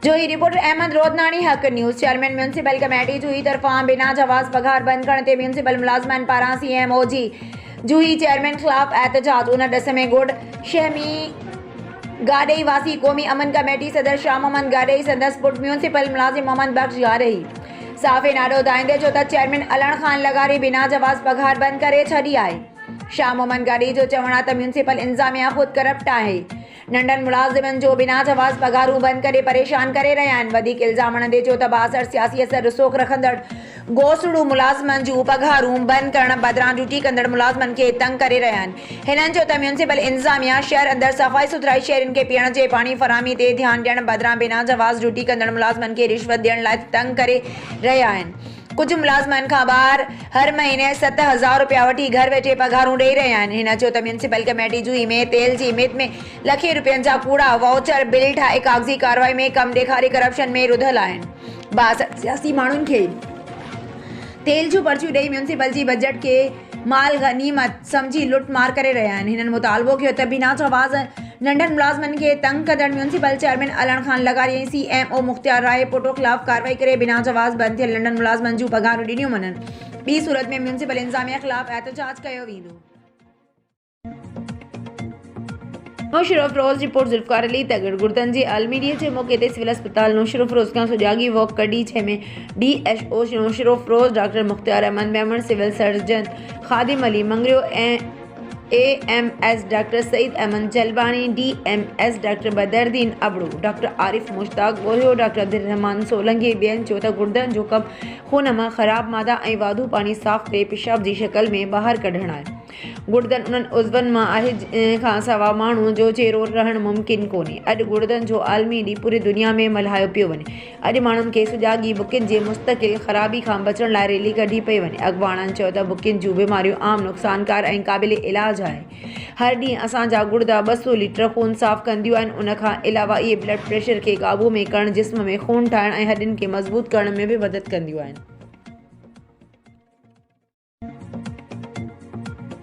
जो ही रिपोर्टर अहमद रोदनानी हक news. Chairman municipal committee Juhi तरफा बिना जवाज़ पगार बंद करने ते म्यूनसिपल मुलाजमन पारां CMO जी जूही चेयरमैन खिलाफ एहतजाज। उन डस में गुड़ शहमी गाडई वासी कौमी अमन कमेटी सदर शाह मोहम्मद गाडई संदस पुट म्यूनसिपल मुलाजिम मोहम्मद बख्श गाडई साफ़े नाडो दाइंदे जो त चेयरमैन अलन खान लगारी बिना जवाज़ पगार बंद करे छड़ी आहे। शाह मोहम्मद गाडई जो चवण आहे त म्यूनसिपल इंतजामिया खुद करप्ट आहे। नंढन मुलाजिमन जो बिना जवाज़ पगारूं बंद करे परेशान करे रहिया आहिनि। वधीक इल्ज़ाम हणंदे जो त बासर सियासी असर रसूख रखंदड़ गोसड़ू मुलाज़िमन जूं पगारूं बंद करण बदिरां ड्यूटी कंदड़ मुलाज़िमन खे तंग करे रहिया आहिनि। हिननि जो त म्यूनसिपल इंतजामिया शहर अंदर सफ़ाई सुथराई शहरियुनि खे पीअण जे पाणी फराहमी ते ध्यानु ॾियण बदिरां बिना जवाज़ ड्यूटी कंदड़ मुलाज़िमन खे रिश्वत ॾियण लाइ तंग करे रहिया आहिनि। कुछ मुलाजमन खां ॿार हर महीने 7,000 रुपया वठी घर वेठे पगारूं ॾेई रहिया आहिनि। हिन चयो त म्यूनसिपल कमेटी जूही में तेल जी मित में लखे रुपयनि जा कूड़ा वाउचर बिल ठाहे कागज़ी कार्रवाई में कम ॾेखारे करप्शन में रुधल आहिनि। बासर सियासी माण्हुनि खे तेल जूं पर्चियूं ॾेई म्यूनसिपल जी बजट खे माल गनीमत समझी लुट मार करे रहिया आहिनि। हिननि मुतालबो कयो त बिना जवाज़ नंढन मुलाजमन के तंग कंदड़ म्यूनसिपल चेयरमैन अलन खान लगारी ऐं CMO मुख्तियार राय पोटो खिलाफ कार्रवाई करे बिना जवाज़ बंद थियल नंढन मुलाजमन जूं पगारूं ॾिनियूं वञनि। ॿी सूरत में म्यूनसिपल इंतजामिया खिलाफ एहतजाज कयो वेंदो। नौशरो फिरोज रिपोर्ट जुल्फकार अली तगड़ गुर्दन जे आलमी ॾींहं जे मौक़े ते सिविल अस्पताल नौशरो फिरोज खां सुजागी वॉक कढी जंहिंमें DSO Naushahro Feroze doctor Mukhtiar Ahmed Memon civil surgeon Khadim Ali Mangrio ऐं AMS doctor Saeed Ahmed Jalbani DMS doctor Badruddin Abro doctor Arif Mushtaq Gorio doctor Abdurrahman Solangi ॿियनि चयो त गुर्दन जो कमु खून मां ख़राब मादा ऐं वाधू पाणी साफ़ करे पेशाब जी शक्ल में ॿाहिरि कढणु आहे। गुर्दन उन्हनि उज़वनि मां आहे खां सवा माण्हू जो चेरो रहणु मुमकिन कोन्हे। अॼु गुर्दन जो आलमी ॾींहुं पूरी दुनिया में मल्हायो पियो वञे। अॼु माण्हुनि खे सुजागी बुकिन जे मुस्तक़िल ख़राबी खां बचण लाइ रैली कढी पई वञे। अॻवाननि चयो त बुकिन जूं बीमारियूं आम नुक़सानकार ऐं क़ाबिल इलाज आहे। हर ॾींहुं असांजा गुर्दा 200 लीटर खून साफ़ कंदियूं आहिनि। उन खां अलावा इहे ब्लड प्रेशर खे क़ाबू में करणु जिस्म में खून ठाहिण ऐं हॾियुनि खे मज़बूत करण में बि मदद कंदियूं आहिनि।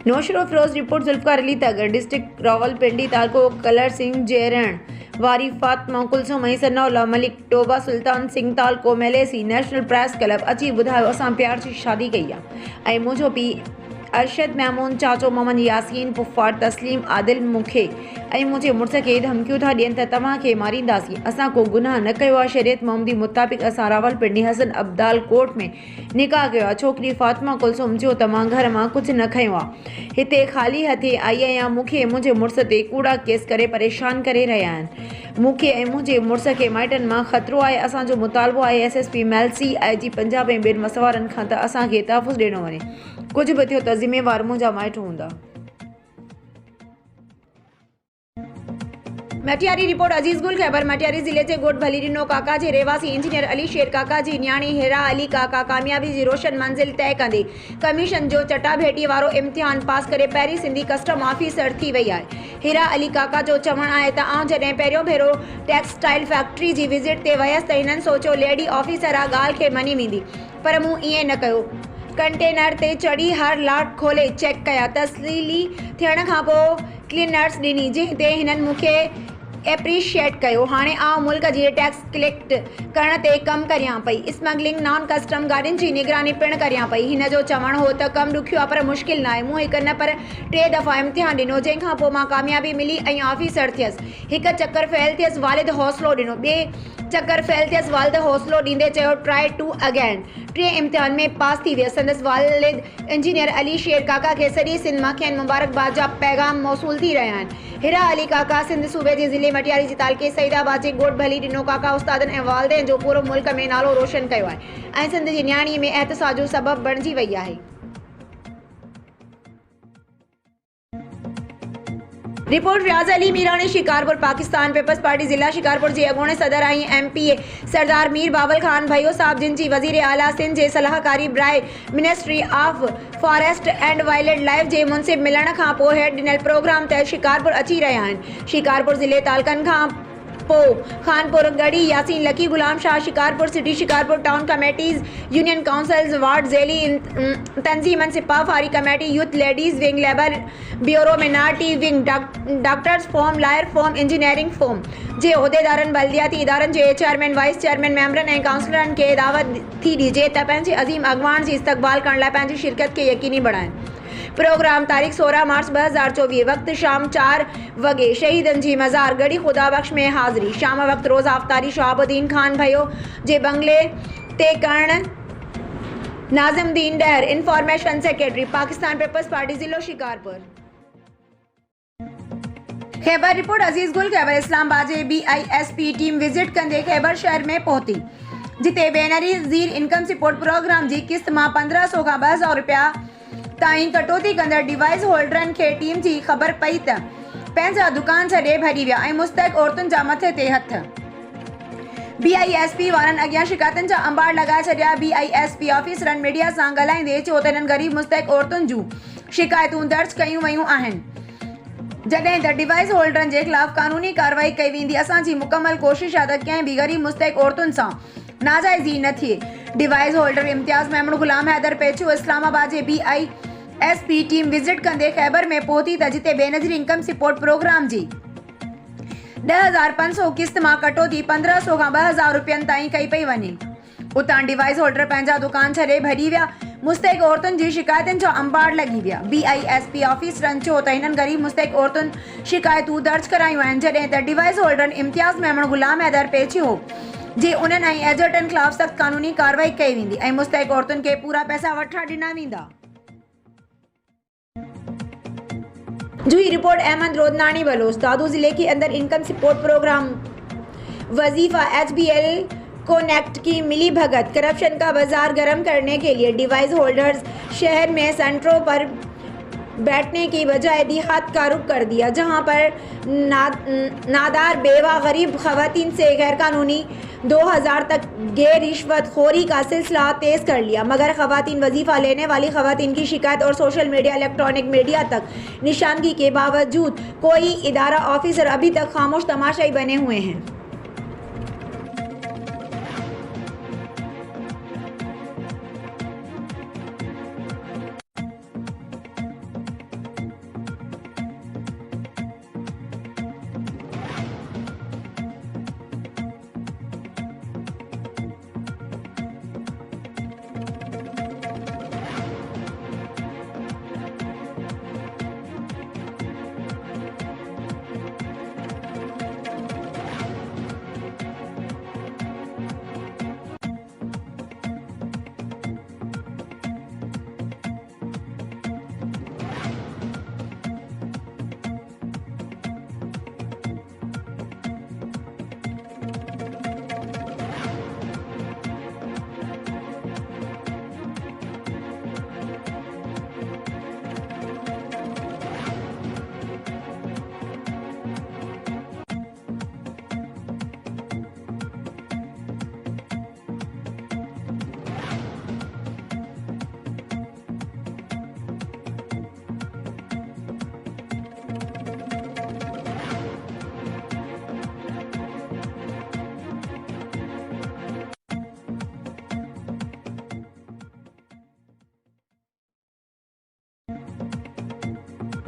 नौशरो फिरोज रिपोर्ट जुल्फकार अली तगड़ डिस्ट्रिक्ट रावलपिंडी तालको कलर सिंह जैरण वारी फातिमा कुलसुम ऐं सनौला मलिक टोबा सुल्तान सिंह तालको मेलेसी नेशनल प्रेस क्लब अची ॿुधायो असां प्यार जी शादी कई आहे ऐं मुंहिंजो पीउ अरशद महमूद चाचो मोहम्मद यासीन पुफार तस्लीम आदिल मूंखे ऐं मुंहिंजे मुड़ुस खे धमकियूं था ॾियनि त तव्हांखे मारींदासीं। असां को गुनाह न कयो आहे। शरीयत मोहम्मदी मुताबिक़ असां रावलपिंडी हसन अब्दाल कोर्ट में निकाह कयो आहे। छोकिरी फातिमा कुलसुम चयो त मां घर मां कुझु न खयो आहे। हिते ख़ाली हथे आई आहियां। मूंखे मुंहिंजे मुड़ुस ते कूड़ा केस करे परेशान करे रहिया आहिनि। मूंखे ऐं मुंहिंजे मुड़ुस खे माइटनि मां ख़तरो आहे। असांजो मुतालबो आहे SSP मेलसी IG पंजाब ऐं ॿियनि मसवारनि खां त असांखे तहफ़ुज़ ॾिनो वञे। कुझु बि थियो त ज़िम्मेवार मुंहिंजा माइट हूंदा। मटियारी रिपोर्ट अजीज गुल खैबर मटियारी ज़िले जे गोट भली ॾिनो काका जे रहवासी इंजीनियर अली शेर काका जी न्याणी हिरा अली काका कामयाबी जी रोशन मंज़िल तय कंदे कमीशन जो चटाभेटी वारो इम्तिहान पास करे पहिरीं सिंधी कस्टम ऑफिसर थी वई आहे। हिरा अली काका जो चवणु आहे त आउं जॾहिं पहिरियों भेरो टेक्सटाइल फैक्ट्री जी विज़िट ते वयसि त हिननि सोचियो लेडी ऑफिसर आहे ॻाल्हि खे मञी वेंदी, पर मूं ईअं न कयो। कंटेनर ते चढ़ी हर लाट खोले चेक कया। तसलीली थियण खां पोइ क्लीनर्स ॾिनी जंहिं ते हिननि मूंखे एप्रिशिएट कयो। हाणे आउं मुल्क जी टैक्स कलेक्ट करण ते कमु करियां पई। स्मगलिंग नॉन कस्टम गाॾियुनि जी निगरानी पिणु करियां पई। हिन जो चवणु हो त कमु ॾुखियो आहे पर मुश्किल न आहे। मूं हिकु न पर 3 दफ़ा इम्तिहान ॾिनो जंहिंखां पोइ मां कामयाबी मिली ऐं ऑफिसर थियसि। हिकु चकर फेल थियसि वालिद हौसलो ॾिनो। ॿिए चकर फेल थियसि वालिद हौसलो ॾींदे चयो ट्राई टू अगेन। 3 इम्तिहान में पास थी वियसि। संदसि वालिद इंजीनियर अली शेर काका खे सॼी सिंध मां खेनि मुबारकबाद जा पैगाम मौसूल थी रहिया आहिनि। हिरा अली काका सिंध सूबे जे ज़िले मटियारी जी तालके सईदाबाद जे गोट भली ॾिनो काका उस्तादनि ऐं वालदेन जो पूरो मुल्क में नालो रोशन कयो आहे ऐं सिंध जी न्याणीअ में एहतसास जो सबबु बणिजी वई आहे। रिपोर्ट रियाज़ अली मीरानी शिकारपुर पाकिस्तान पीपल्स पार्टी ज़िला शिकारपुर जे अॻूणे सदर ऐं MPA सरदार मीर बाबल खान भैयो साहब जिन जी वज़ीर आला सिंध जे सलाहकारी ब्राए ministry of forest and wildlife जे मुंसिब मिलण खां पोइ हेठि ॾिनल प्रोग्राम तहत शिकारपुर अची रहिया आहिनि। शिकारपुर ज़िले तालकनि खां पोइ Khanpur Garhi Yasin Lakki Ghulam Shah Shikarpur city Shikarpur town committees union councils ward ज़ैली तंजीमन सिपा फारी committee youth ladies wing labour bureau minority wing doctors forum lawyer forum engineering forum जे उहिदेदारनि बल्दियाती इदारनि जे चेयरमैन वाइस चेयरमैन मेंबरनि ऐं काउंसलरनि खे दावत थी ॾिजे त पंहिंजे अज़ीम अॻवान जी इस्तक़बाल करण लाइ पंहिंजी शिरकत खे यकीनी बणाइनि। प्रोग्राम तारीख़ 16 मार्च 2024 वक्त शाम 4 वॻे शहीदनि जी मज़ार गढ़ी खुदा बख्श में हाज़िरी शाम वक्त रोज़ आफ्तारी शहाबुद्दीन खान भयो जे बंगले ते करण नाज़िमुद्दीन डहर इंफॉर्मेशन सेक्रेटरी पाकिस्तान पीपल्स पार्टी ज़िलो शिकारपुर। खैबर रिपोर्ट अजीज गुल खैबर इस्लामाबाद जे BISP टीम विजिट कंदे खैबर शहर में पहुती जिते बेनज़ीर इनकम सपोर्ट प्रोग्राम जी किस्त मां 1500 खां 2000 रुपया ताईं कटौती कंदड़ डिवाइस होल्डरनि खे टीम जी ख़बर पई त पंहिंजा दुकान छॾे भॼी विया ऐं मुस्तहिक़ औरतुनि जा मथे ते हथ। BISP वारनि अॻियां शिकायतुनि जा अंबार लॻाए छॾिया। BISP ऑफिसरनि मीडिया सां ॻाल्हाईंदे चयो त इन्हनि ग़रीब मुस्तहिक़ औरतुनि जूं शिकायतूं दर्ज कयूं वयूं आहिनि जॾहिं त डिवाइस होल्डरनि जे ख़िलाफ़ कानूनी कार्रवाई कई वेंदी। असांजी मुकमल कोशिश आहे त कंहिं बि ग़रीब मुस्तहिक़ औरतुनि सां नाजाइज़ी न थिए। डिवाइस होल्डर इम्तियाज़ मेमण गुलाम हैदर पेचो इस्लामाबाद जे BISP टीम विजिट कंदे खैबर में पहुती त जिते बेनज़ीर इनकम सपोर्ट प्रोग्राम जी 10,500 किस्त मां कटौती 1500 खां 2000 रुपयनि ताईं कई पई वञे। उतां डिवाइस होल्डर पंहिंजा दुकान छॾे भॼी विया। मुस्तहिक़ औरतुनि जी शिकायतुनि जो अंबार लॻी विया। BISP ऑफिसरनि चयो त हिननि ग़रीब मुस्तहिक़ औरतुनि शिकायतूं दर्ज करायूं आहिनि जॾहिं त डिवाइस होल्डरनि इम्तियाज़ मेमण गुलाम हैदर पेचियो जे उन्हनि ऐं एजेंटनि ख़िलाफ़ सख़्त कानूनी कार्रवाई कई वेंदी ऐं मुस्तहिक़ औरतुनि खे पूरा पैसा वठा ॾिना वेंदा। जुई रिपोर्ट अहमद रोदनानी बलोच दादू जिले के अंदर इनकम सपोर्ट प्रोग्राम वजीफा HBL कोनेक्ट की मिली भगत करप्शन का बाजार गर्म करने के लिए डिवाइस होल्डर्स शहर में सेंटरों पर बैठने की बजाय देहात का रुख कर दिया जहां पर नादार बेवा गरीब खवातीन से गैरकानूनी 2000 तक गैर रिश्वत खोरी का सिलसिला तेज कर लिया। मगर खवातीन वजीफा लेने वाली खवातीन की शिकायत और सोशल मीडिया इलेक्ट्रॉनिक मीडिया तक निशानगी के बावजूद कोई इदारा ऑफिसर अभी तक खामोश तमाशाई बने हुए हैं।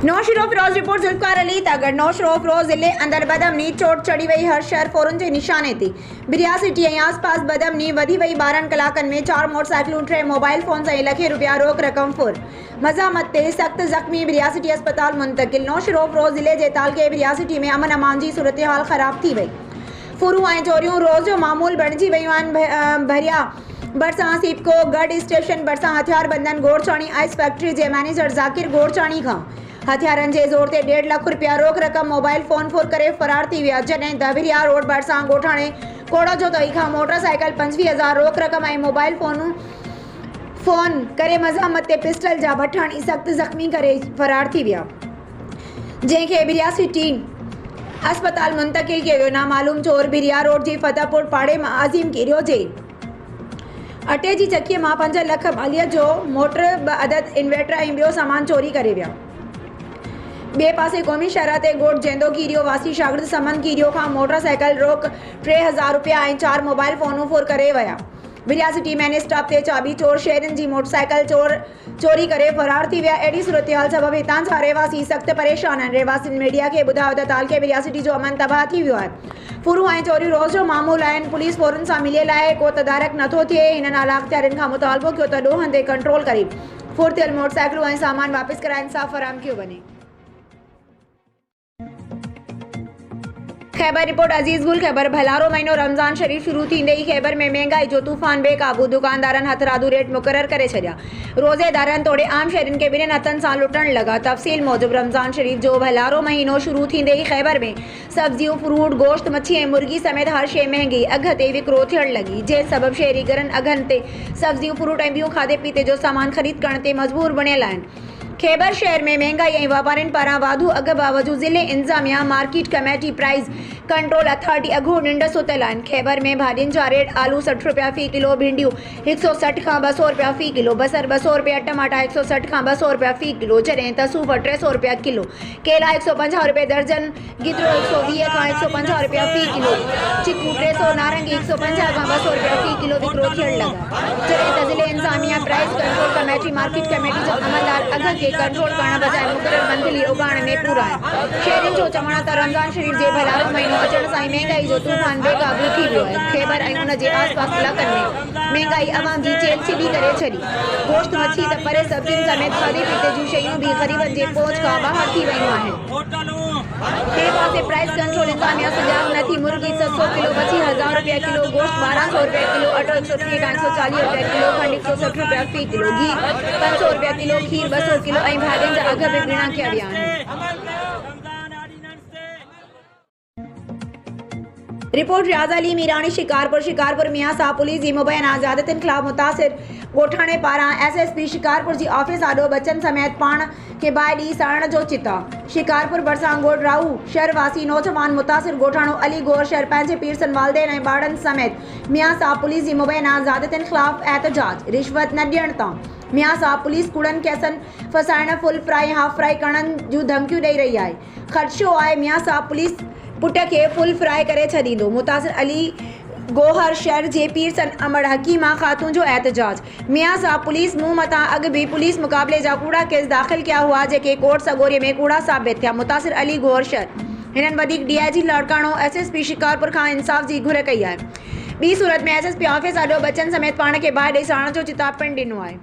नौशरो फिरोज रिपोर्ट जुल्फकार अली तगड़ नौशरो फिरोज ज़िले अंदर बदमनी चोट चढ़ी वही हर शहर फोरन के निशाने ते बिरिया सिटी ऐं आसपास बदमनी वधी वही 12 कलाकनि में 4 मोटरसाइकिलूं 3 मोबाइल फोन ऐं लखे रुपया रोक रक़म फुर मज़ामत ते सख्त ज़ख्मी बिरिया सिटी अस्पताल मुंतकिल। नौशरो फिरोज ज़िले के तालके बिरिया सिटी में अमन अमान की सूरत हाल ख़राब थी वई। फुरूं ऐं चोरियूं रोज़ जो मामूल बणिजी वयूं आहिनि। भरिया बरसां सिपको गढ़ स्टेशन बरसां हथियार बंदन गोड़चाणी आइस फैक्ट्री के मैनेजर ज़ाकिर गोड़चाणी खां हथियारनि जे ज़ोर ते 1.5 लाख रुपया रोक रक़म मोबाइल फोन फुर करे फरार थी विया। जॾहिं दबिरिया रोड भरिसां गोठाणे कोड़ो जो तई खां मोटरसाइकिल 25,000 रोक रक़म ऐं मोबाइल फोन करे मज़ामत ते पिस्टल जा भठाणी सख़्त ज़ख्मी करे फरार थी विया जंहिंखे बिरिया सिटी अस्पताल मुंतकिल कियो वियो। नामालूम चोर बिरिया रोड जी फतेहपुर पाड़े मां आज़ीम किरियो जे अटे जी चक्कीअ मां 5 लाख 42 जो मोटर 2 अदद इन्वर्टर ऐं ॿियो सामान चोरी करे विया। बे पासे क़ौमी शहरत गोट जेंदो कीरियो वासी शागिर्द समन कीरियो खां मोटरसाइकिल रोक 3000 रुपया ऐं 4 मोबाइल फ़ोनूं फुर करे विया। विरियासी टीम एन स्टाफ ते चाबी चोर शहरनि जी मोटरसाइकिल चोरी करे फरार थी विया। अहिड़ी सूरतहाल सबबि हितां जा रहवासी सख़्त परेशान आहिनि। रहवासियुनि मीडिया खे ॿुधायो त तालके विरियासिटी जो अमन तबाह थी वियो आहे। फुरूं ऐं चोरियूं रोज़ जो मामूल आहिनि। पुलिस फ़ौरन सां मिलियल आहे, को तदारक नथो थिए। हिननि आला अख़्तियारनि खां मुतालबो कयो त ॾोहनि ते कंट्रोल करे फुर थियल मोटरसाइकिलूं ऐं सामान वापसि कराए इंसाफ़ फराहम कयो वञे। खैबर रिपोर्ट अजीज़ गुल। खैबर भलारो महीनो रमज़ान शरीफ शुरू थींदे ई खैबर में महंगाई जो तूफ़ान बेकाबू। दुकानदारनि हथरादू रेट मुक़रर करे छॾिया। रोज़ेदारनि तोड़े आम शहरनि खे ॿिन्हिनि हथनि सां लुटण लॻा। तफ़सील मूजिब रमज़ान शरीफ जो भलारो महीनो शुरू थींदे ई खैबर में सब्जियूं, फ्रूट, गोश्त, मच्छी ऐं मुर्गी समेत हर शइ महांगी अघ ते विकिरो थियण लॻी, जंहिं सबबि शहरीगरनि अघनि ते सब्जियूं, फ्रूट ऐं ॿियूं खाधे पीते जो सामान ख़रीद करण ते मजबूर बणियल आहिनि। खैबर शहर में महंगाई ऐं वापारियुनि पारां वाधू अघ बावजूदि ज़िले इंतज़ामिया, market committee, price control authority अघो निंड सुतल आहिनि। खैबर में भाॼियुनि जा रेट आलू 60 रुपया फ़ी किलो, भिंडियूं 160 खां 200 रुपया फ़ी किलो, बसर 200 रुपया, टमाटा 160 खां 200 रुपया फ़ी किलो, जॾहिं त सूफ़ 300 रुपया किलो, केला 150 रुपये दर्जन, गिदरो 120 खां 150 रुपया फ़ी किलो, चिकू 300, नारंगी 150 खां 200 रुपया फ़ी किलो विकिरो थियण लॻा। जॾहिं त ज़िले इंतज़ामिया, price control committee, market committee जा अमलदार अघ खे कंट्रोल करण बजाय मुक़रर मंथली उगाइण में पूरा आहिनि। शहरियुनि जो चवणु आहे त रमज़ान शरीफ जे भलारो महीनो अचण सां ई महांगाई जो तूफ़ान बेकाबू थी वियो आहे। खैबर ऐं उन जे आसपास इलाइक़नि में महांगाई अवाम जी चेल चिली करे छॾी। गोश्त, मच्छी त परे सब्जियुनि समेत खाधे पीते जूं शयूं बि ग़रीबनि जे पहुच खां ॿाहिरि थी वियूं आहिनि। ॿिए पासे प्राइस कंट्रोल इंतज़ामिया सुञाण नथी। मुर्गी 700 किलो, मच्छी 1000 रुपया किलो, गोश्त 1200 रुपया किलो, अटो 130 खां 140 रुपया किलो, खंड 160 रुपया फ़ी किलो, घी 500 रुपया किलो, खीर 200 किलो ऐं भाॼियुनि जा अघ बि ॿीणा कया विया आहिनि। रिपोर्ट रियाज़ अली मीरानी शिकारपुर मियां साहब पुलिस जी मुबैना ज़्यादतियुनि ख़िलाफ़ मुतासिर ॻोठाणे पारां SSP शिकारपुर जी ऑफिस आॾो बचनि समेत पाण खे बाहि ॾेई साड़ण जो चिता। शिकारपुर भरिसां ॻोठ राहू शहर वासी नौजवान मुतासिर ॻोठाणो अली गौर शहर पंहिंजे पीरसन वालदेन ऐं ॿारनि समेत मियां साहब पुलिस जी मुबैना ज़्यादतियुनि ख़िलाफ़ एहतजाज, रिश्वत न ॾियण तां मियां साहब पुलिस कूड़नि केसनि फसाइण, फुल फ्राई हाफ फ्राई करण जूं धमकियूं ॾेई रही आहे। ख़दशो आहे मियां साहब पुलिस पुट खे फुल फ्राई करे छॾींदो। मुतासिर अली गोहर शहर जे पीरसन अमड़ हकीमा ख़ातून जो एहतजाज। मियां साहब पुलिस मुंहुं मथां अॻु बि पुलिस मुक़ाबले जा कूड़ा केस दाख़िल कया हुआ, जेके कोर्ट सगोरीअ में कूड़ा साबित थिया। मुतासिर अली गोहर शहर हिननि वधीक DIG लाड़काणो SSP शिकारपुर खां इंसाफ़ जी घुर कई आहे। ॿी सूरत में SSP ऑफिस आॾो बचनि समेत पाण खे बाहि ॾेई साड़ण जो चिताब पिणु ॾिनो आहे।